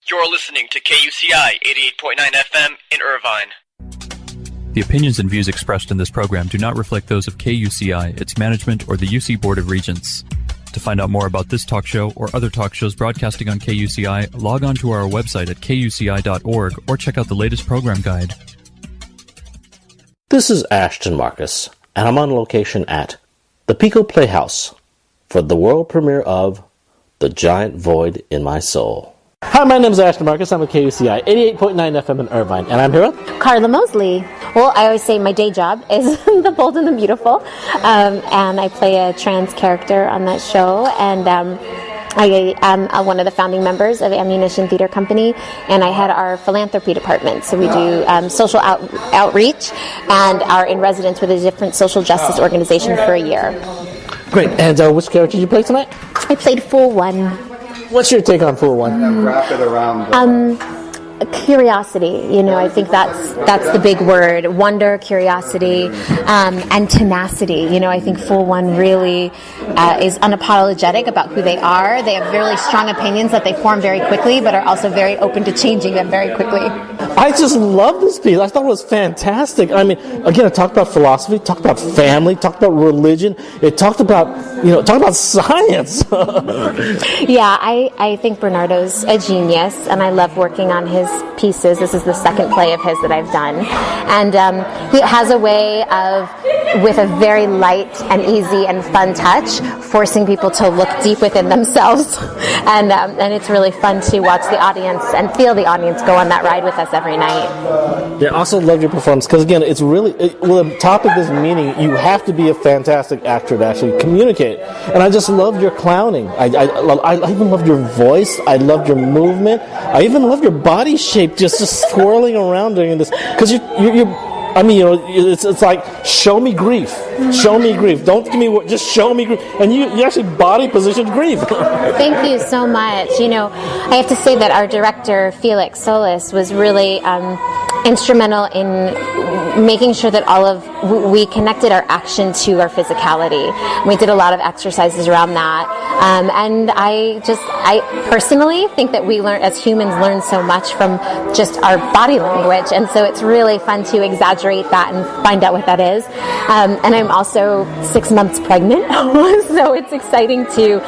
You're listening to KUCI 88.9 FM in Irvine. The opinions and views expressed in this program do not reflect those of KUCI, its management, or the UC Board of Regents. To find out more about this talk show or other talk shows broadcasting on KUCI, log on to our website at kuci.org or check out the latest program guide. This is Ashton Marcus, and I'm on location at the Pico Playhouse for the world premiere of The Giant Void in My Soul. Hi, my name is Ashton Marcus. I'm with KUCI 88.9 FM in Irvine, and I'm here with Carla Mosley. Well, I always say my day job is The Bold and the Beautiful, and I play a trans character on that show, and I am one of the founding members of Ammunition Theater Company, and I head our philanthropy department. So we do social outreach and are in residence with a different social justice organization for a year. Great. And which character did you play tonight? I played Fool One. What's your take on Fool One? Wrap it around. Curiosity, I think that's the big word. Wonder, curiosity, and tenacity. I think Fool One really is unapologetic about who they are. They have really strong opinions that they form very quickly, but are also very open to changing them very quickly. I just love this piece. I thought it was fantastic. I mean, again, it talked about philosophy, talked about family, talked about religion. It talked about, talked about science. Yeah, I think Bernardo's a genius, and I love working on his pieces. This is the second play of his that I've done, and he has a way of, with a very light and easy and fun touch, forcing people to look deep within themselves, and it's really fun to watch the audience and feel the audience go on that ride with us every night. Yeah, I also love your performance because, again, it's really, the topic is meaning you have to be a fantastic actor to actually communicate, and I just loved your clowning. I even loved your voice. I loved your movement. I even loved your body shape, just swirling around during this, because it's like, show me grief. Show me grief. Don't give me, just show me grief. And you actually body positioned grief. Thank you so much. I have to say that our director, Felix Solis, was really instrumental in making sure that we connected our action to our physicality. We did a lot of exercises around that. And I personally think that we as humans learn so much from just our body language. And so it's really fun to exaggerate that and find out what that is. And I'm also 6 months pregnant. So it's exciting to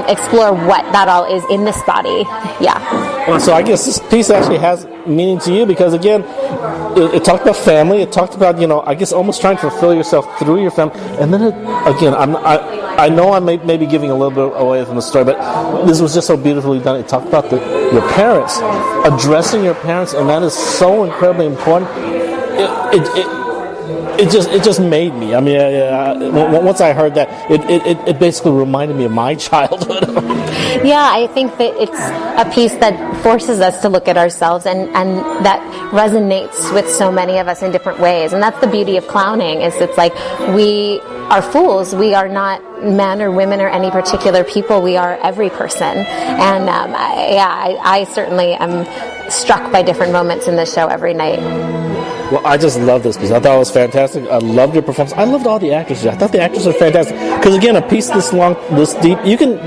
explore what that all is in this body. Yeah. Well, so I guess this piece actually has meaning to you because, again, it talked about family. It talked about, I guess, almost trying to fulfill yourself through your family. And then, I know I may be giving a little bit away from the story, but this was just so beautifully done. It talked about your parents, addressing your parents, and that is so incredibly important. It just made me. I mean, once I heard that, it basically reminded me of my childhood. Yeah, I think that it's a piece that forces us to look at ourselves and that resonates with so many of us in different ways. And that's the beauty of clowning, is it's like we are fools. We are not men or women or any particular people. We are every person. And I certainly am struck by different moments in the show every night. Well, I just love this piece. I thought it was fantastic. I loved your performance. I loved all the actors. I thought the actors are fantastic. Because, again, a piece this long, this deep, you can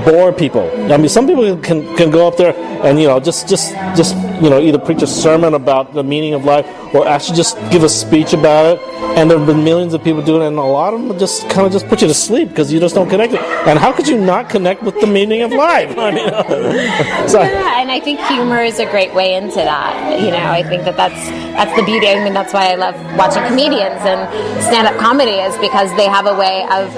bore people. I mean, some people can go up there and just either preach a sermon about the meaning of life or actually just give a speech about it. And there have been millions of people doing it, and a lot of them just kind of just put you to sleep because you just don't connect it. And how could you not connect with the meaning of life? I mean, yeah, and I think humor is a great way into that. I think that's the beauty. I mean, that's why I love watching comedians and stand-up comedy, is because they have a way of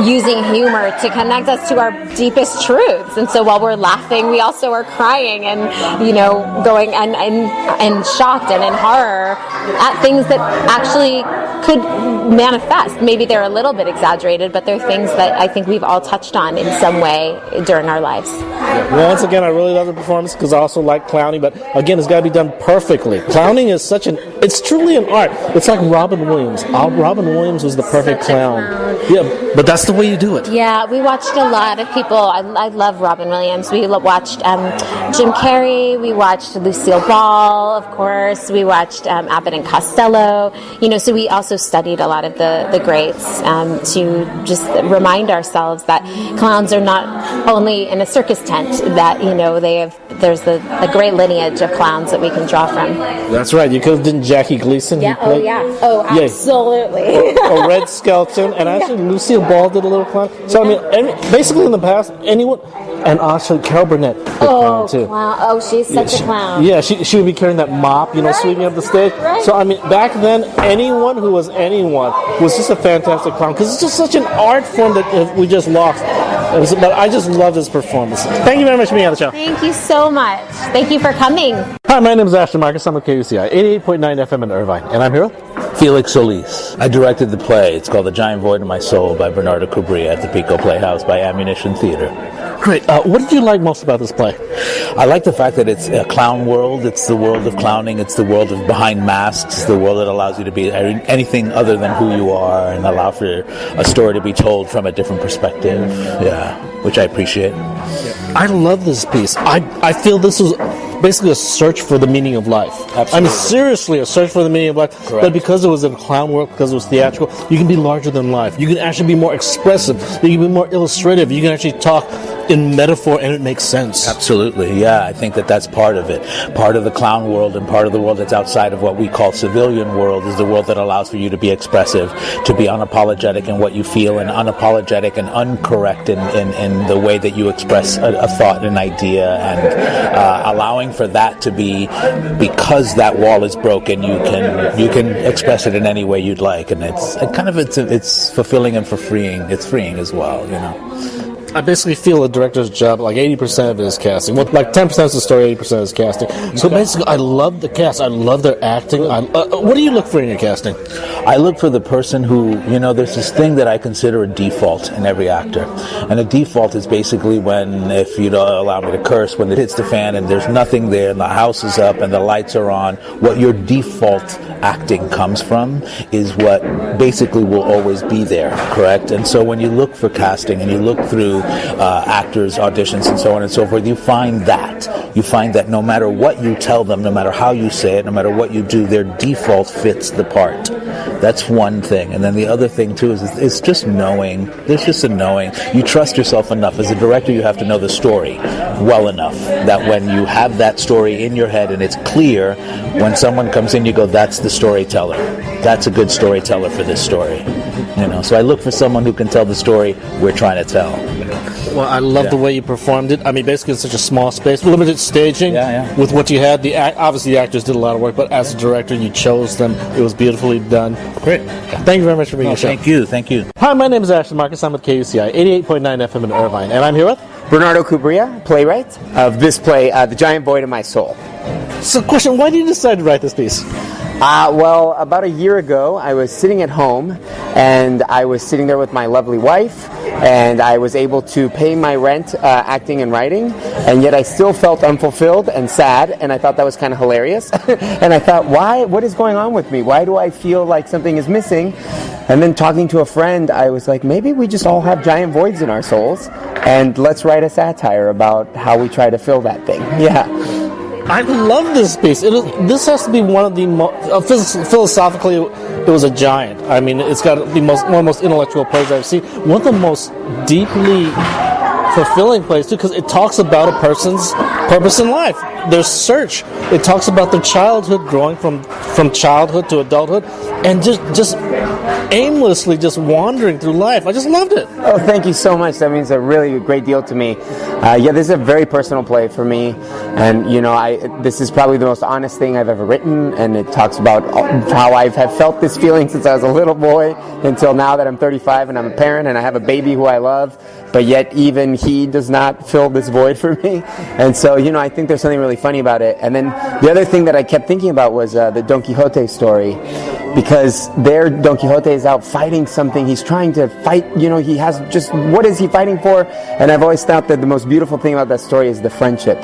using humor to connect us to our deepest truths. And so while we're laughing, we also are crying and going and shocked and in horror at things that actually could manifest. Maybe they're a little bit exaggerated, but they're things that I think we've all touched on in some way during our lives. Well, once again, I really love the performance because I also like clowning, but again, it's got to be done perfectly. Clowning is it's truly an art. It's like Robin Williams. Robin Williams was the perfect clown. Yeah, but that's the way you do it. Yeah, we watched a lot of people. I love Robin Williams. We watched Jim Carrey. We watched Lucille Ball, of course. We watched Abbott and Costello. So we also studied a lot of the greats to just remind ourselves that clowns are not only in a circus tent, that they have there's a great lineage of clowns that we can draw from. That's right. You could have done Jackie Gleason. Yeah. Oh, yeah. Oh, absolutely. Or Red Skelton, and actually Lucille Ball did a little clown. So I mean, basically in the past, anyone, and actually Carol Burnett did clown too. Clown. Oh, she's such a clown. Yeah, she would be carrying that mop, sweeping up the stage. Right. So I mean, back then, anyone who was anyone was just a fantastic clown, because it's just such an art form that we just lost. But I just love this performance. Thank you very much for being on the show. Thank you so much. Thank you for coming. Hi, my name is Ashton Marcus. I'm with KUCI 88.9 FM in Irvine, and I'm here with Felix Solis. I directed the play. It's called The Giant Void in My Soul by Bernardo Cubria at the Pico Playhouse by Ammunition Theater. Great. What did you like most about this play? I like the fact that it's a clown world. It's the world of clowning. It's the world of behind masks. It's the world that allows you to be anything other than who you are and allow for a story to be told from a different perspective. Yeah, which I appreciate. I love this piece. I feel this is basically a search for the meaning of life. Absolutely. I mean, seriously, a search for the meaning of life. Correct. But because it was in a clown world, because it was theatrical, you can be larger than life. You can actually be more expressive. You can be more illustrative. You can actually talk in metaphor, and it makes sense. Absolutely, yeah. I think that's part of it. Part of the clown world and part of the world that's outside of what we call civilian world is the world that allows for you to be expressive, to be unapologetic in what you feel, and unapologetic and uncorrect in the way that you express a thought, an idea, and allowing for that to be, because that wall is broken, you can express it in any way you'd like, and it's fulfilling and freeing. It's freeing as well, I basically feel a director's job, like 80% of it is casting. Well, like 10% is the story, 80% is casting. So basically, I love the cast. I love their acting. What do you look for in your casting? I look for the person who, there's this thing that I consider a default in every actor. And a default is basically when, if you don't allow me to curse, when it hits the fan and there's nothing there and the house is up and the lights are on, what your default acting comes from is what basically will always be there, correct? And so when you look for casting and you look through actors, auditions, and so on and so forth, you find that no matter what you tell them, no matter how you say it, no matter what you do, their default fits the part. That's one thing. And then the other thing too is it's just knowing. There's just a knowing. You trust yourself enough. As a director, you have to know the story well enough that when you have that story in your head and it's clear, when someone comes in, you go, that's the storyteller. That's a good storyteller for this story. So I look for someone who can tell the story we're trying to tell. Well, I love the way you performed it. I mean, basically, it's such a small space, limited staging. With what you had, obviously the actors did a lot of work, but as a director, you chose them. It was beautifully done. Great. Thank you very much for being on the show. Thank you. Hi, my name is Ashton Marcus. I'm with KUCI 88.9 FM in Irvine, and I'm here with Bernardo Cubria, playwright of this play, The Giant Void in My Soul. So, question: why did you decide to write this piece? Well, about a year ago, I was sitting at home, and I was sitting there with my lovely wife, and I was able to pay my rent acting and writing, and yet I still felt unfulfilled and sad, and I thought that was kind of hilarious. And I thought, what is going on with me? Why do I feel like something is missing? And then talking to a friend, I was like, maybe we just all have giant voids in our souls, and let's write a satire about how we try to fill that thing. Yeah. I love this piece. This has to be one of the philosophically, it was a giant. I mean, it's got to be one of the most intellectual plays I've seen. One of the most deeply fulfilling plays too, because it talks about a person's purpose in life, their search. It talks about their childhood, growing from childhood to adulthood, and just aimlessly just wandering through life. I just loved it. Oh, thank you so much. That means a really great deal to me. This is a very personal play for me, and this is probably the most honest thing I've ever written, and it talks about how I have felt this feeling since I was a little boy until now that I'm 35 and I'm a parent and I have a baby who I love, but yet even he does not fill this void for me. And so, I think there's something really funny about it. And then the other thing that I kept thinking about was the Don Quixote story, because there Don Quixote is out fighting something. He's trying to fight, he has just, what is he fighting for? And I've always thought that the most beautiful thing about that story is the friendship,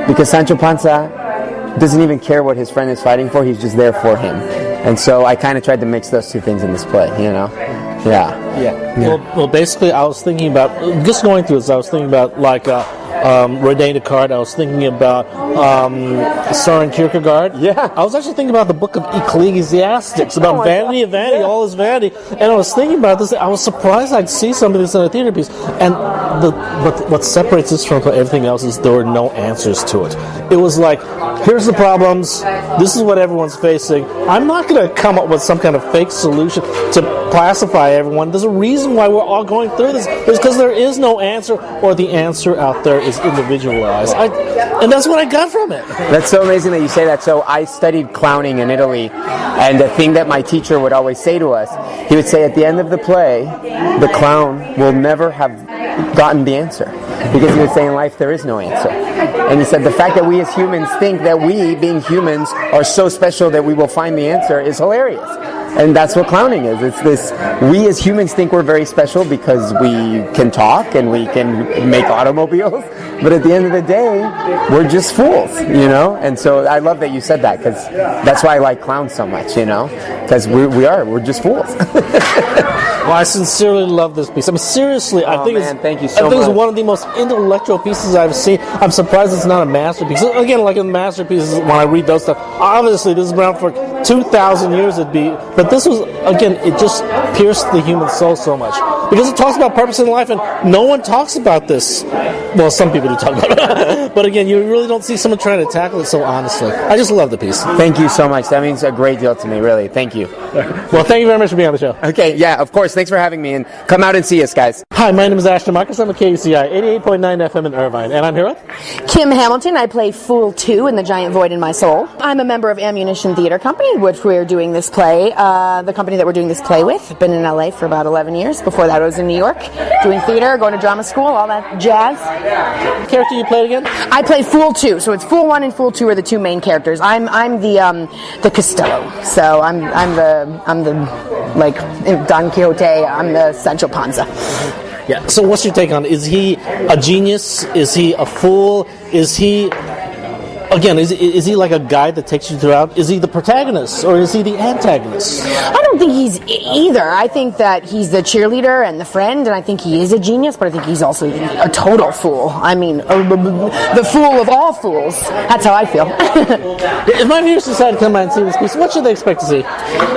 because Sancho Panza doesn't even care what his friend is fighting for. He's just there for him. And so I kind of tried to mix those two things in this play, Yeah. Well, basically, I was thinking about, just going through this, I was thinking about, like, Rene Descartes. I was thinking about Søren Kierkegaard. Yeah. I was actually thinking about the book of Ecclesiastics, about vanity of vanity, all is vanity. And I was thinking about this. I was surprised I'd see something that's in a theater piece. And what separates this from everything else is there were no answers to it. It was like, here's the problems. This is what everyone's facing. I'm not going to come up with some kind of fake solution to pacify everyone. There's a reason why we're all going through this. It's because there is no answer, or the answer out there is individualized. And that's what I got from it. That's so amazing that you say that. So I studied clowning in Italy, and the thing that my teacher would always say to us, he would say at the end of the play, the clown will never have gotten the answer. Because he would say in life there is no answer. And he said the fact that we as humans think that we, being humans, are so special that we will find the answer is hilarious. And that's what clowning is. It's this, we as humans think we're very special because we can talk and we can make automobiles, but at the end of the day, we're just fools, you know? And so I love that you said that, because that's why I like clowns so much, you know? Because we're just fools. Well, I sincerely love this piece. I mean, seriously, I think thank you so I think much. it's one of the most intellectual pieces I've seen. I'm surprised it's not a masterpiece. Again, like in masterpieces, when I read those stuff, obviously this has been around for 2,000 years. But this was, again, it just pierced the human soul so much, because it talks about purpose in life, and no one talks about this. Well, some people do talk about it, but again, you really don't see someone trying to tackle it so honestly. I just love the piece. Thank you so much. That means a great deal to me, really. Thank you. Well, thank you very much for being on the show. Okay, yeah, of course. Thanks for having me, and come out and see us, guys. Hi, my name is Ashton Marcus. I'm at KUCI 88.9 FM in Irvine, and I'm here with Kim Hamilton. I play Fool 2 in The Giant Void in My Soul. I'm a member of Ammunition Theater Company, which we're doing this play, the company that we're doing this play with. I've been in LA for about 11 years. Before that, I was in New York, doing theater, going to drama school, all that jazz. What character you played again? I play Fool 2, so it's Fool 1 and Fool 2 are the two main characters. I'm the Costello, so I'm the like Don Quixote. I'm the Sancho Panza. Yeah. So what's your take on it? Is he a genius? Is he a fool? Is he... Again, is he like a guide that takes you throughout? Is he the protagonist, or is he the antagonist? I don't think he's either. I think that he's the cheerleader and the friend, and I think he is a genius, but I think he's also a total fool. I mean, the fool of all fools. That's how I feel. If my viewers decide to come by and see this piece, what should they expect to see?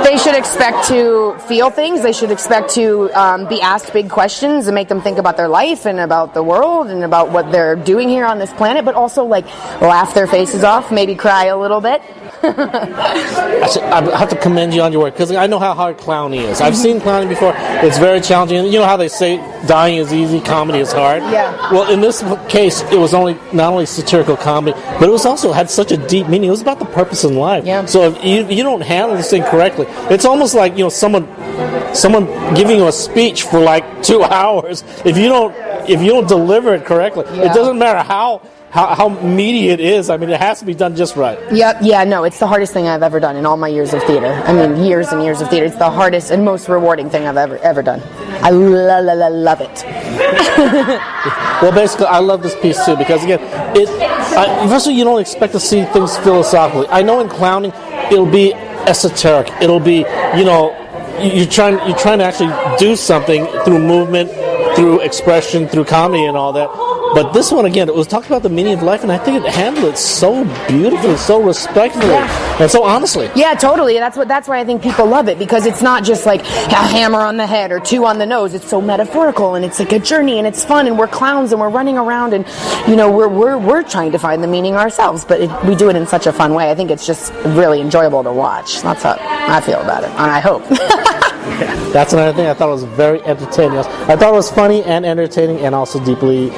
They should expect to feel things. They should expect to be asked big questions and make them think about their life and about the world and about what they're doing here on this planet, but also like laugh their faces off, maybe cry a little bit. I have to commend you on your work, because I know how hard clowning is. I've seen clowning before. It's very challenging. You know how they say dying is easy, comedy is hard? Yeah. Well, in this case, it was not only satirical comedy, but it was also had such a deep meaning. It was about the purpose in life. Yeah. So if you don't handle this thing correctly, it's almost like, you know, someone giving you a speech for like 2 hours. If you don't deliver it correctly, Yeah. it doesn't matter how meaty it is. I mean, it has to be done just right. Yep. Yeah, no, it's the hardest thing I've ever done in all my years of theater. I mean, years and years of theater. It's the hardest and most rewarding thing I've ever done. I love it. Well, basically, I love this piece too, because again, first of all, you don't expect to see things philosophically. I know in clowning, it'll be esoteric. It'll be, you know, you're trying to actually do something through movement, through expression, through comedy and all that. But this one, again, it was talking about the meaning of life, and I think it handled it so beautifully, so respectfully, and so honestly. Yeah, totally. And that's why I think people love it, because it's not just like a hammer on the head or 2 on the nose. It's so metaphorical, and it's like a journey, and it's fun, and we're clowns, and we're running around, and you know, we're trying to find the meaning ourselves, but we do it in such a fun way. I think it's just really enjoyable to watch. That's how I feel about it, and I hope. That's another thing. I thought it was very entertaining. I thought it was funny and entertaining, and also deeply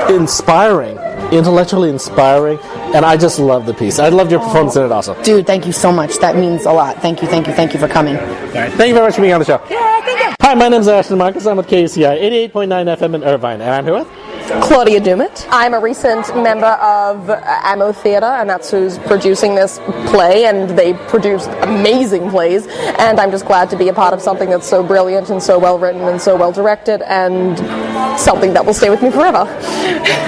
inspiring, intellectually inspiring, and I just love the piece. I loved your performance in it also. Dude, thank you so much. That means a lot. Thank you for coming. All right. Thank you very much for being on the show. Yeah, thank you. Hi, my name is Ashton Marcus. I'm with KUCI 88.9 FM in Irvine, and I'm here with Claudia Dumit. I'm a recent member of Ammo Theatre, and that's who's producing this play, and they produce amazing plays, and I'm just glad to be a part of something that's so brilliant and so well written and so well directed, and something that will stay with me forever.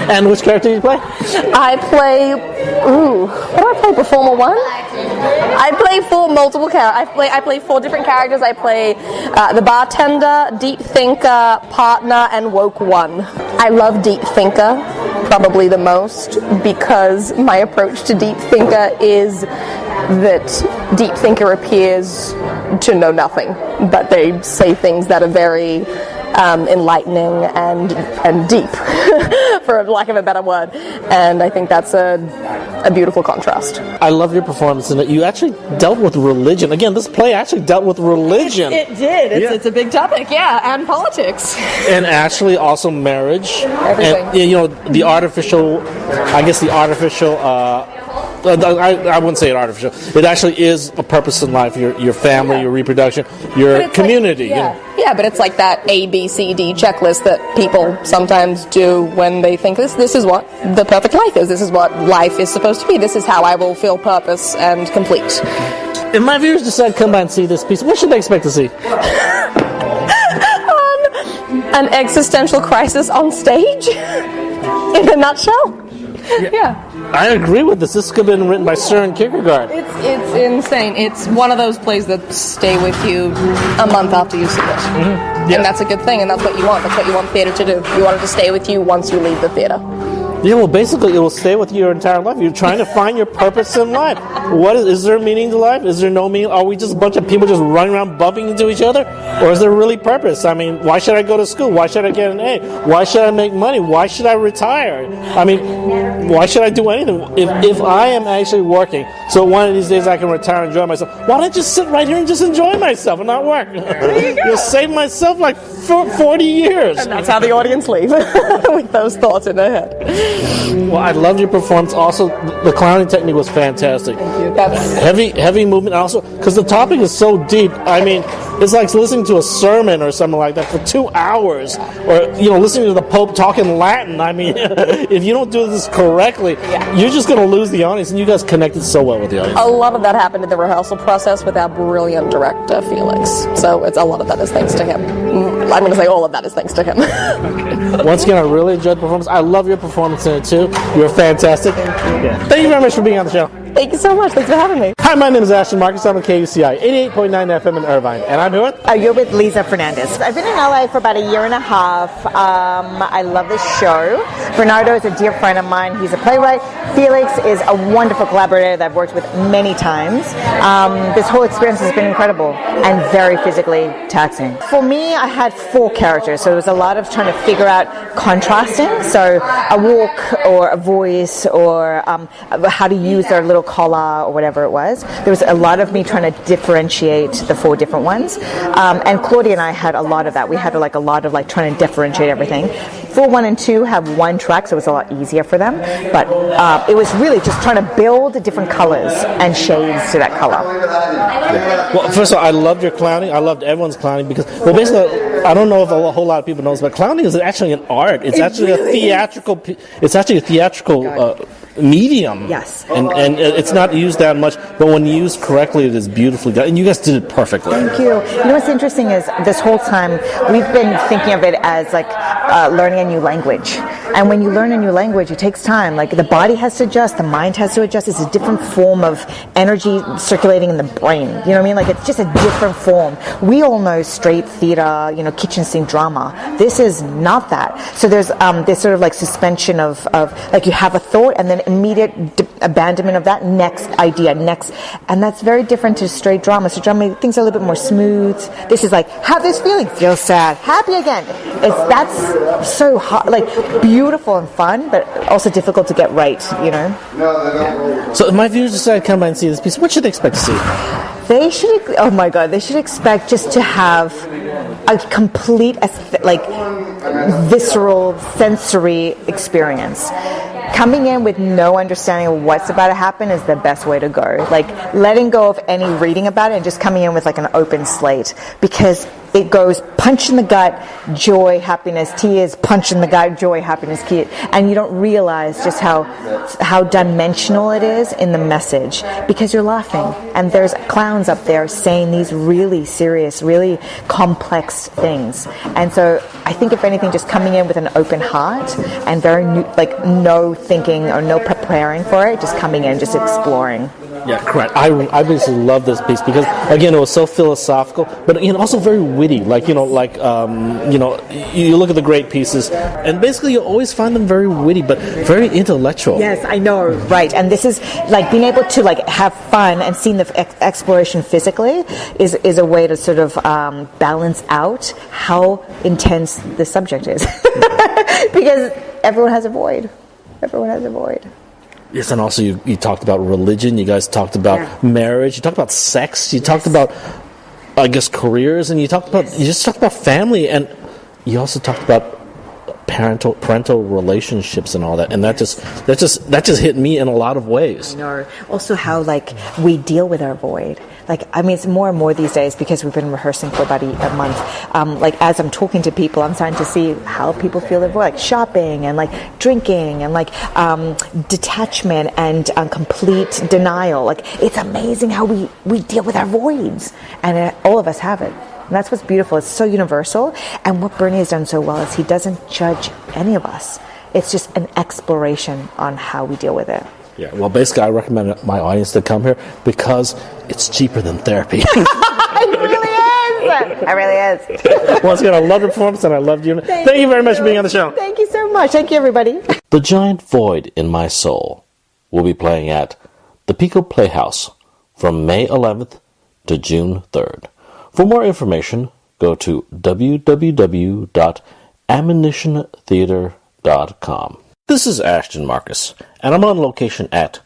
And which character do you play? I play, what do I play, Performer 1? I play multiple characters. I play 4 different characters. I play the bartender, deep thinker, partner, and woke one. I love deep thinker probably the most because my approach to deep thinker is that deep thinker appears to know nothing, but they say things that are very enlightening and deep, for lack of a better word. And I think that's a beautiful contrast. I love your performance in it. You actually dealt with religion. Again, this play actually dealt with religion. It did. It's a big topic, and politics. And actually also marriage. Everything. And, the artificial, I wouldn't say it artificial. It actually is a purpose in life. Your family, your reproduction, your community. Yeah, but it's like that A, B, C, D checklist that people sometimes do when they think this is what the perfect life is. This is what life is supposed to be. This is how I will feel purpose and complete. If my viewers decide to come by and see this piece, what should they expect to see? An existential crisis on stage, in a nutshell. Yeah. I agree with this. This could have been written by Søren Kierkegaard. It's insane. It's one of those plays that stay with you a month after you see it. Mm-hmm. Yeah. And that's a good thing, and that's what you want. That's what you want theater to do. You want it to stay with you once you leave the theater. Yeah, well, basically, it will stay with you your entire life. You're trying to find your purpose in life. Is there meaning to life? Is there no meaning? Are we just a bunch of people just running around bumping into each other? Or is there really purpose? I mean, why should I go to school? Why should I get an A? Why should I make money? Why should I retire? I mean, why should I do anything? If I am actually working, so one of these days I can retire and enjoy myself, why don't I just sit right here and just enjoy myself and not work? You'll save myself like 40 years. And that's how the audience leave, with those thoughts in their head. Well, I loved your performance. Also, the clowning technique was fantastic. Thank you. Heavy movement. Also, because the topic is so deep. I mean, it's like listening to a sermon or something like that for 2 hours, or listening to the Pope talking Latin. I mean, if you don't do this correctly, you're just going to lose the audience. And you guys connected so well with the audience. A lot of that happened in the rehearsal process with our brilliant director, Felix. So a lot of that is thanks to him. I'm going to say all of that is thanks to him. Okay. Once again, I really enjoyed the performance. I love your performance in it too. You're fantastic. Thank you very much for being on the show. Thank you so much. Thanks for having me. Hi, my name is Ashton Marcus. I'm on KUCI 88.9 FM in Irvine. And I'm here with... You're with Lisa Fernandez. I've been in LA for about a year and a half. I love this show. Bernardo is a dear friend of mine. He's a playwright. Felix is a wonderful collaborator that I've worked with many times. This whole experience has been incredible and very physically taxing. For me, I had 4 characters, so it was a lot of trying to figure out contrasting. So a walk or a voice or how to use their little collar or whatever it was. There was a lot of me trying to differentiate the 4 different ones. And Claudia and I had a lot of that. We had a lot of trying to differentiate everything. 4, 1, and 2 have 1 track, so it was a lot easier for them. But it was really just trying to build different colors and shades to that color. Well, first of all, I loved your clowning. I loved everyone's clowning because, basically, I don't know if a whole lot of people know this, but clowning is actually an art. It's actually a theatrical. It's actually a theatrical medium. Yes. And it's not used that much, but when used correctly, it is beautifully done. And you guys did it perfectly. Thank you. You know what's interesting is this whole time we've been thinking of it as learning a new language. And when you learn a new language, it takes time. The body has to adjust, the mind has to adjust. It's a different form of energy circulating in the brain. You know what I mean? It's just a different form. We all know straight theater, kitchen sink drama. This is not that. So there's this sort of suspension of you have a thought and then immediate abandonment of that next idea, and that's very different to straight drama. So drama, things are a little bit more smooth. This is have this feeling, feel sad, happy again. That's so hard, beautiful and fun, but also difficult to get right, So if my viewers decide to come by and see this piece, what should they expect to see? They should expect just to have a complete, visceral, sensory experience. Coming in with no understanding of what's about to happen is the best way to go. Letting go of any reading about it and just coming in with an open slate, because it goes punch in the gut, joy, happiness, tears, punch in the gut, joy, happiness, tears, and you don't realize just how dimensional it is in the message, because you're laughing and there's clowns up there saying these really serious, really complex things. And so I think if anything, just coming in with an open heart and very no thinking or no preparing for it, just coming in, just exploring. Yeah, correct. I basically love this piece because, again, it was so philosophical, but also very witty. Like, you look at the great pieces, and basically you always find them very witty, but very intellectual. Yes, I know, right. And this is like being able to like have fun and seeing the exploration physically is a way to sort of balance out how intense the subject is. Because everyone has a void. Everyone has a void. Yes, and also you talked about religion, you guys talked about marriage, you talked about sex, you talked about, I guess, careers, and you just talked about family, and you also talked about parental relationships and all that, and that just hit me in a lot of ways. I know. Also how like we deal with our void. Like, I mean, it's more and more these days because we've been rehearsing for about a month. Like, as I'm talking to people, I'm starting to see how people feel their void, like shopping and like drinking and like detachment and complete denial. Like, it's amazing how we deal with our voids, and all of us have it. And that's what's beautiful. It's so universal. And what Bernie has done so well is he doesn't judge any of us. It's just an exploration on how we deal with it. Yeah, well, basically, I recommend my audience to come here because it's cheaper than therapy. It really is. It really is. Once again, I love your performance and I loved you. Thank you very much for being on the show. Thank you so much. Thank you, everybody. The Giant Void in My Soul will be playing at the Pico Playhouse from May 11th to June 3rd. For more information, go to www.ammunitiontheater.com. This is Ashton Marcus, and I'm on location at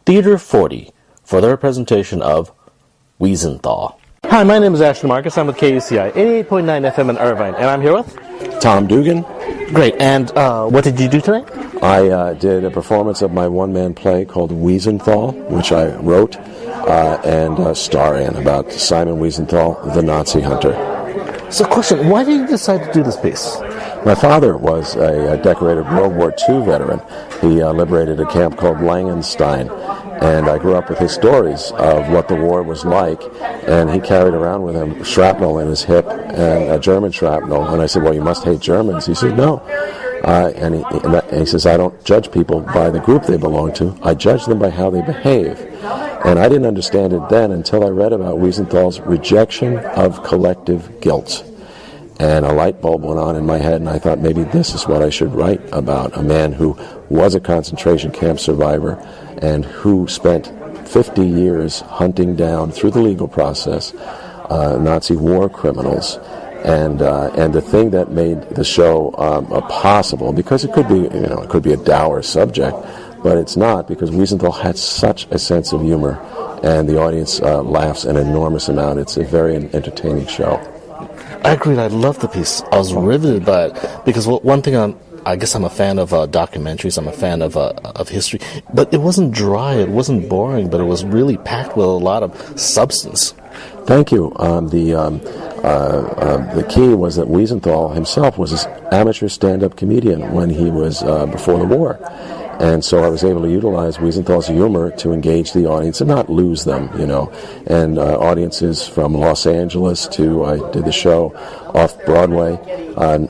Theater 40 for their presentation of Wiesenthal. Hi, my name is Ashton Marcus. I'm with KUCI 88.9 FM in Irvine, and I'm here with Tom Dugan. Great. And what did you do today? I did a performance of my one-man play called Wiesenthal, which I wrote and star in, about Simon Wiesenthal, the Nazi hunter. So, question, why did you decide to do this piece? My father was a decorated World War II veteran. He liberated a camp called Langenstein, and I grew up with his stories of what the war was like, and he carried around with him shrapnel in his hip, and a German shrapnel, and I said, well, you must hate Germans. He said, no. And he says, I don't judge people by the group they belong to. I judge them by how they behave. And I didn't understand it then until I read about Wiesenthal's rejection of collective guilt. And a light bulb went on in my head, and I thought maybe this is what I should write about, a man who was a concentration camp survivor and who spent 50 years hunting down, through the legal process, Nazi war criminals. And the thing that made the show possible, because it could be a dour subject, but it's not, because Wiesenthal had such a sense of humor, and the audience laughs an enormous amount. It's a very entertaining show. I agreed. I love the piece. I was riveted by it because one thing I guess I'm a fan of documentaries. I'm a fan of history, but it wasn't dry. It wasn't boring, but it was really packed with a lot of substance. Thank you. The key was that Wiesenthal himself was an amateur stand-up comedian when he was before the war. And so I was able to utilize Wiesenthal's humor to engage the audience and not lose them, And audiences from Los Angeles to, I did the show off-Broadway,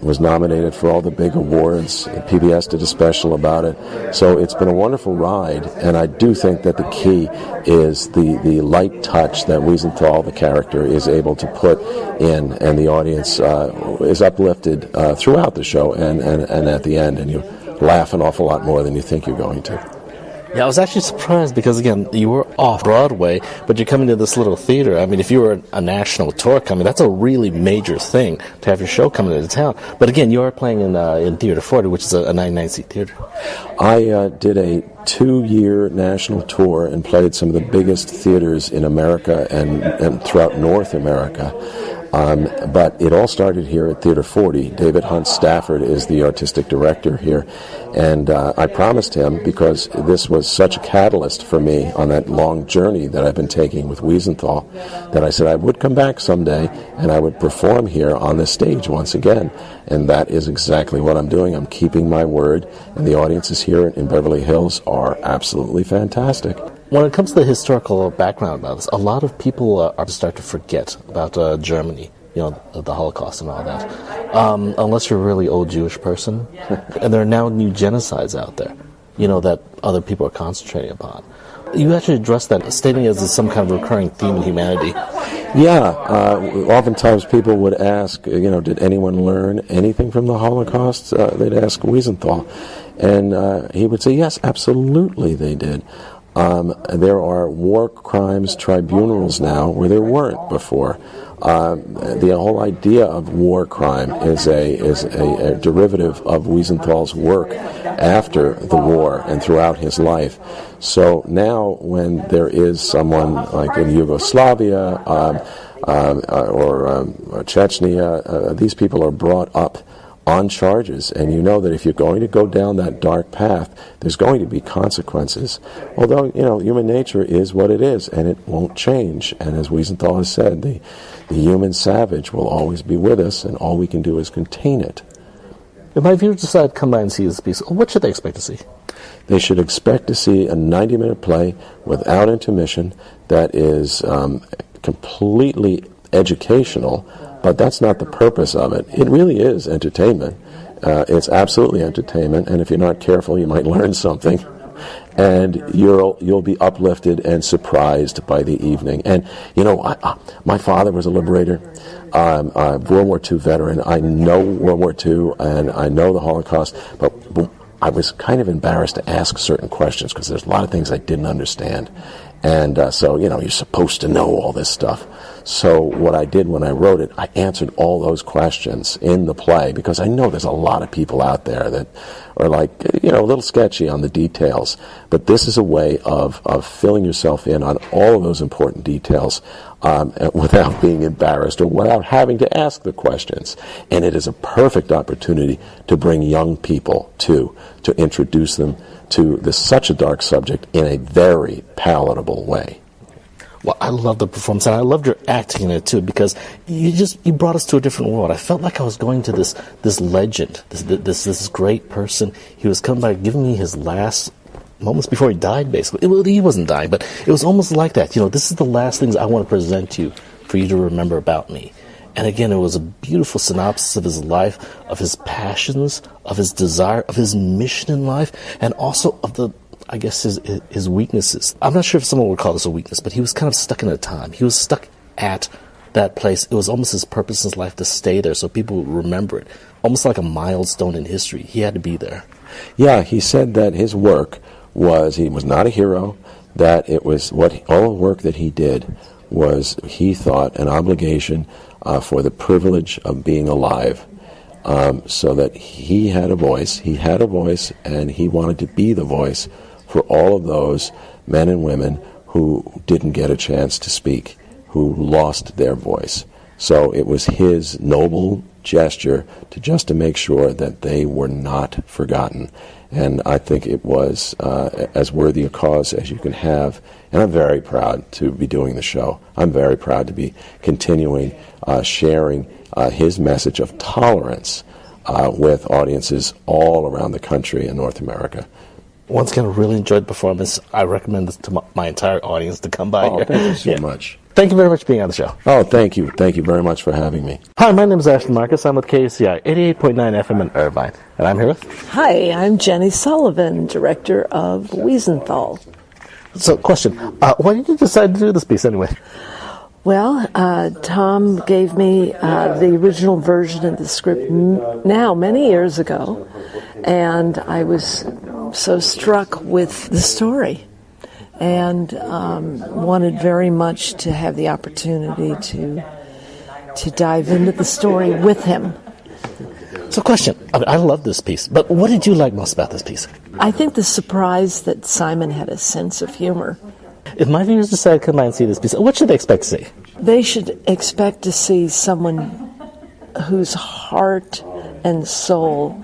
was nominated for all the big awards. PBS did a special about it. So it's been a wonderful ride, and I do think that the key is the light touch that Wiesenthal, the character, is able to put in, and the audience is uplifted throughout the show and at the end, and you laugh an awful lot more than you think you're going to. Yeah, I was actually surprised because, again, you were off Broadway, but you're coming to this little theater. I mean, if you were a national tour coming, that's a really major thing to have your show coming into town. But again, you are playing in Theater 40, which is a 99-seat theater. I did a 2-year national tour and played some of the biggest theaters in America and throughout North America. But it all started here at Theater 40. David Hunt Stafford is the artistic director here. And I promised him, because this was such a catalyst for me on that long journey that I've been taking with Wiesenthal, that I said I would come back someday and I would perform here on this stage once again. And that is exactly what I'm doing. I'm keeping my word. And the audiences here in Beverly Hills are absolutely fantastic. When it comes to the historical background about this, a lot of people are start to forget about Germany, the Holocaust and all that, unless you're a really old Jewish person. And there are now new genocides out there, that other people are concentrating upon. you actually addressed that, stating it as some kind of recurring theme in humanity. Yeah, oftentimes people would ask, did anyone learn anything from the Holocaust? They'd ask Wiesenthal. And he would say, yes, absolutely they did. There are war crimes tribunals now where there weren't before. The whole idea of war crime is a derivative of Wiesenthal's work after the war and throughout his life. So now when there is someone like in Yugoslavia or Chechnya, these people are brought up on charges, and you know that if you're going to go down that dark path, there's going to be consequences. Although, human nature is what it is, and it won't change. And as Wiesenthal has said, the human savage will always be with us, and all we can do is contain it. If my viewers decide to come by and see this piece, what should they expect to see? They should expect to see a 90-minute play without intermission that is completely educational, but that's not the purpose of it. It really is entertainment. It's absolutely entertainment, and if you're not careful, you might learn something. And you'll be uplifted and surprised by the evening. And my father was a liberator, World War II veteran. I know World War II and I know the Holocaust, but I was kind of embarrassed to ask certain questions because there's a lot of things I didn't understand. And so you're supposed to know all this stuff. So what I did when I wrote it, I answered all those questions in the play because I know there's a lot of people out there that are like, a little sketchy on the details. But this is a way of filling yourself in on all of those important details without being embarrassed or without having to ask the questions. And it is a perfect opportunity to bring young people to introduce them to such a dark subject in a very palatable way. Well, I love the performance, and I loved your acting in it too, because you brought us to a different world. I felt like I was going to this legend, this great person. He was coming by, giving me his last moments before he died, basically. He wasn't dying, but it was almost like that. This is the last things I want to present to you for you to remember about me. And again, it was a beautiful synopsis of his life, of his passions, of his desire, of his mission in life, and also of his weaknesses. I'm not sure if someone would call this a weakness, but he was kind of stuck in a time. He was stuck at that place. It was almost his purpose in his life to stay there so people would remember it. Almost like a milestone in history. He had to be there. Yeah, he said that his work he was not a hero, that it was all the work that he did was, he thought, an obligation for the privilege of being alive. So that he had a voice, and he wanted to be the voice for all of those men and women who didn't get a chance to speak, who lost their voice. So it was his noble gesture to make sure that they were not forgotten. And I think it was as worthy a cause as you can have. And I'm very proud to be doing the show. I'm very proud to be continuing sharing his message of tolerance with audiences all around the country in North America. Once again, I really enjoyed the performance. I recommend this to my entire audience to come by here. Thank you so much. Thank you very much for being on the show. Oh, thank you. Thank you very much for having me. Hi, my name is Ashton Marcus. I'm with KUCI 88.9 FM in Irvine. And I'm here with... Hi, I'm Jenny Sullivan, director of Wiesenthal. So, question. Why did you decide to do this piece anyway? Well, Tom gave me the original version of the script many years ago, and I was so struck with the story and wanted very much to have the opportunity to dive into the story with him. So, question. I love this piece, but what did you like most about this piece? I think the surprise that Simon had a sense of humor. If my viewers decide to come by and see this piece, what should they expect to see? They should expect to see someone whose heart and soul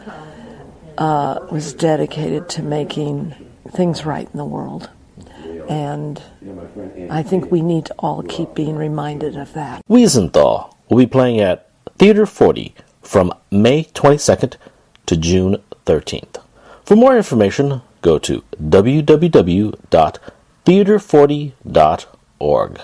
was dedicated to making things right in the world. And I think we need to all keep being reminded of that. Wiesenthal will be playing at Theater 40 from May 22nd to June 13th. For more information, go to www.theater40.org.